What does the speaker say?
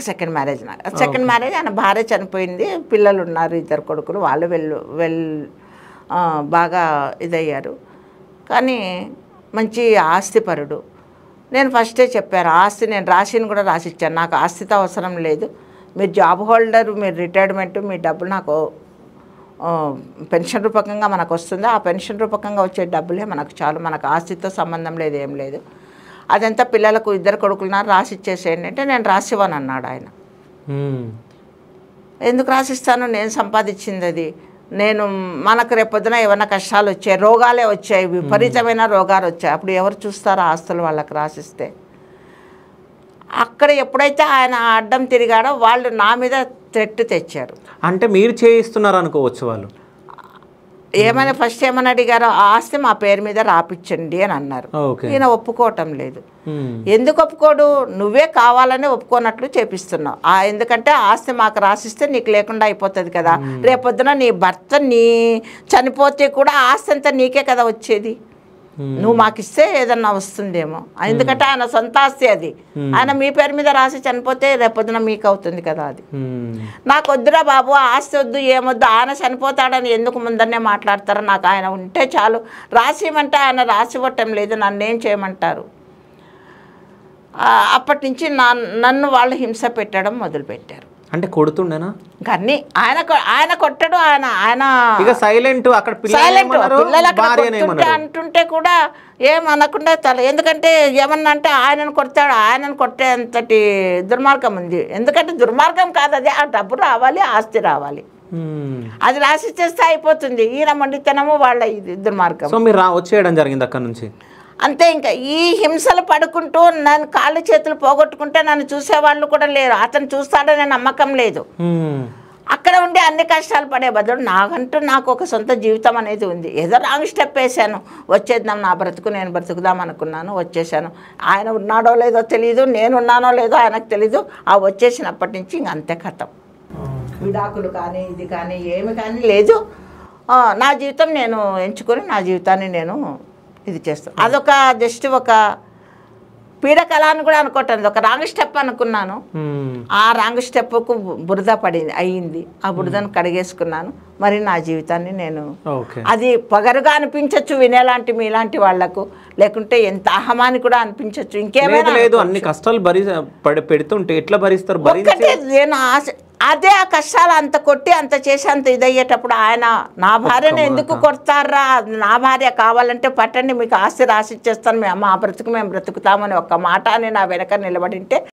నాకు second marriage second marriage ఆయన భార్య చనిపోయింది, పిల్లలు ఉన్నారు, 2 కొడుకులు, వాళ్ళు బాగా ఇదయ్యారు. కానీ మంచి ఆస్తిపరుడు. నేను ఫస్టే చెప్పాను, ఆస్తి నేను రాసిని కూడా రాసిచ్చాను, నాకు ఆస్తితో అవసరం లేదు, మీరు జాబ్ హోల్డర్, మీరు రిటైర్మెంట్, మీ డబ్బులు నాకు పెన్షన్ రూపకంగా మనకు వస్తుంది, ఆ పెన్షన్ రూపకంగా వచ్చే డబ్బులే మనకు చాలు, మనకు ఆస్తితో సంబంధం లేదు, ఏం లేదు, అదంతా పిల్లలకు 2 కొడుకులున్నారు రాసిచ్చేసేయండి అంటే నేను రాసివ్వను అన్నాడు ఆయన. ఎందుకు రాసిస్తాను, నేను సంపాదించింది అది, నేను మనకు రేపొద్దున ఏమైనా కష్టాలు వచ్చాయి, రోగాలే వచ్చాయి, విపరీతమైన రోగాలు వచ్చాయి, అప్పుడు ఎవరు చూస్తారో ఆస్తులు వాళ్ళకి రాసిస్తే. అక్కడ ఎప్పుడైతే ఆయన అడ్డం తిరిగాడో వాళ్ళు నా మీద థ్రెట్ తెచ్చారు. అంటే మీరు చేయిస్తున్నారు అనుకోవచ్చు వాళ్ళు. ఏమైనా ఫస్ట్ ఏమని అడిగారో, ఆస్తి మా పేరు మీద రాపిచ్చండి అని అన్నారు. ఈయన ఒప్పుకోవటం లేదు. ఎందుకు ఒప్పుకోడు, నువ్వే కావాలని ఒప్పుకోనట్లు చేపిస్తున్నావు, ఎందుకంటే ఆస్తి మాకు రాసిస్తే నీకు లేకుండా అయిపోతుంది కదా, రేపొద్దున నీ భర్త చనిపోతే కూడా ఆస్తి అంతా నీకే కదా వచ్చేది, నువ్వు మాకు ఇస్తే ఏదన్నా వస్తుందేమో, ఎందుకంటే ఆయన సొంత ఆస్తి అది, ఆయన మీ పేరు మీద రాసి చనిపోతే రేపొద్దున మీకు అవుతుంది కదా అది. నాకు వద్దురా బాబు, ఆస్తి వద్దు, ఏమొద్దు, ఆయన చనిపోతాడని ఎందుకు ముందరనే మాట్లాడతారో, నాకు ఆయన ఉంటే చాలు, రాసిమంటే ఆయన రాసివ్వటం లేదు, నన్నేం చేయమంటారు. అప్పటి నుంచి నన్ను వాళ్ళు హింస పెట్టడం మొదలుపెట్టారు. అంటే కొడుతుండేనా కానీ ఆయన కొట్టడు, ఆయన సైలెంట్, అక్కడ పిల్లలు అంటుంటే కూడా ఏమనకుండా ఎందుకంటే ఏమన్నా అంటే ఆయనను కొడతాడు, ఆయనను కొట్టేంతటి దుర్మార్గం ఉంది. ఎందుకంటే దుర్మార్గం కాదు అది, ఆ డబ్బు రావాలి, ఆస్తి రావాలి, అది రాసిచ్చేస్తే అయిపోతుంది. ఈయన మండితనము వాళ్ళ ఇది దుర్మార్గం. సో మీరు వచ్చేయడం జరిగింది అక్కడ నుంచి అంతే. ఇంకా ఈ హింసలు పడుకుంటూ నన్ను కాళ్ళు చేతులు పోగొట్టుకుంటే నన్ను చూసేవాళ్ళు కూడా లేరు, అతను చూస్తాడనే నమ్మకం లేదు. అక్కడ ఉండి అన్ని కష్టాలు పడే బదులు నాకు ఒక సొంత జీవితం అనేది ఉంది. ఏదో రాంగ్ స్టెప్ వేసాను, వచ్చేద్దాం, నా బ్రతుకు నేను బ్రతుకుదాం అనుకున్నాను, వచ్చేసాను. ఆయన ఉన్నాడో లేదో తెలియదు, నేను ఉన్నానో లేదో ఆయనకు తెలీదు. ఆ వచ్చేసినప్పటి నుంచి ఇంక అంతే కథం. విడాకులు కానీ ఇది కానీ ఏమి కానీ లేదు. నా జీవితం నేను ఎంచుకొని నా జీవితాన్ని నేను ఇది చేస్తాను. అదొక జస్ట్ ఒక పీడకల అని కూడా అనుకోవటం, ఒక రాంగ్ స్టెప్ అనుకున్నాను. ఆ రాంగ్ స్టెప్కు బురద అయ్యింది, ఆ బురదను కడిగేసుకున్నాను. మరి నా జీవితాన్ని నేను అది పొగరుగా అనిపించవచ్చు వినేలాంటి మీలాంటి వాళ్లకు, లేకుంటే ఎంత అహమాని కూడా అనిపించవచ్చు. ఇంకేమైనా లేదు, అన్ని కష్టాలు పెడుతుంటే ఎట్లా భరిస్తారు? నేను అదే ఆ కష్టాలు అంత కొట్టి అంత చేసి అంత ఇదయ్యేటప్పుడు ఆయన నా భార్యను ఎందుకు కొడతారా, నా భార్య కావాలంటే పట్టండి, మీకు ఆస్తి రాసిచ్చేస్తాను, మా బ్రతుకు మేము బ్రతుకుతామని ఒక్క మాట అని నా వెనక నిలబడింటే